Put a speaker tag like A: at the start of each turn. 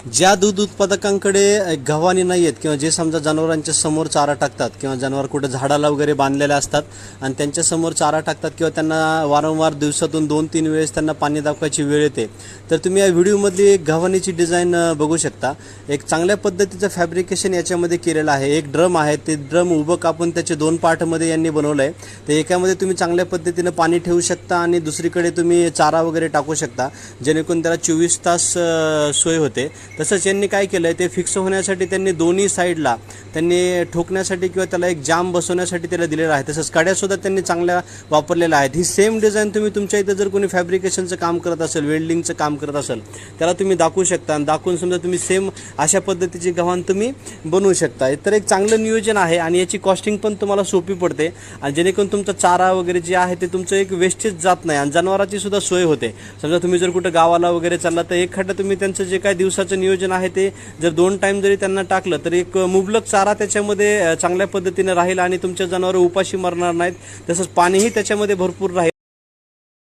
A: ज्या दूध उत्पादकांकडे गव्हाणी नाही आहेत किंवा जे समजा जनावरांच्या समोर चारा टाकतात किंवा जनावर कुठं झाडाला वगैरे बांधलेले असतात आणि त्यांच्या समोर चारा टाकतात किंवा त्यांना वारंवार दिवसातून 2-3 वेळेस त्यांना पाणी दाखवायची वेळ येते, तर तुम्ही या व्हिडिओमधली एक गव्हाणीची डिझाईन बघू शकता. एक चांगल्या पद्धतीचं फॅब्रिकेशन याच्यामध्ये केलेलं आहे. एक ड्रम आहे, ते ड्रम उभं कापून त्याचे 2 पार्टमध्ये यांनी बनवलं आहे. तर एकामध्ये तुम्ही चांगल्या पद्धतीनं पाणी ठेवू शकता आणि दुसरीकडे तुम्ही चारा वगैरे टाकू शकता, जेणेकरून त्याला 24 तास सोय होते. तसंच यांनी काय केलं आहे, ते फिक्स होण्यासाठी त्यांनी दोन्ही साईडला त्यांनी ठोकण्यासाठी किंवा त्याला एक जाम बसवण्यासाठी त्याला दिलेलं आहे. तसंच कड्यासुद्धा त्यांनी चांगल्या वापरलेल्या आहेत. ही सेम डिझाईन तुम्ही तुमच्या इथं जर कोणी फॅब्रिकेशनचं काम करत असेल, वेल्डिंगचं काम करत असेल, त्याला तुम्ही दाखवू शकता आणि दाखवून समजा तुम्ही सेम अशा पद्धतीची गव्हाण तुम्ही बनवू शकता. तर एक चांगलं नियोजन आहे आणि याची कॉस्टिंग पण तुम्हाला सोपी पडते आणि जेणेकरून तुमचा चारा वगैरे जे आहे ते तुमचं एक वेस्टेज जात नाही आणि जनावरांची सुद्धा सोय होते. समजा तुम्ही जर कुठं गावाला वगैरे चालला तर एखादं तुम्ही त्यांचं जे काय दिवसाचं नियोजन आहे ते जर 2 टाइम जरी त्यांना टाकलं तर एक मुबलक चारा त्याच्यामध्ये चांगल्या पद्धतीने राहील आणि तुमच्या जनावर उपाशी मरणार नाहीत. तसंच पाणीही त्याच्यामध्ये भरपूर राहील.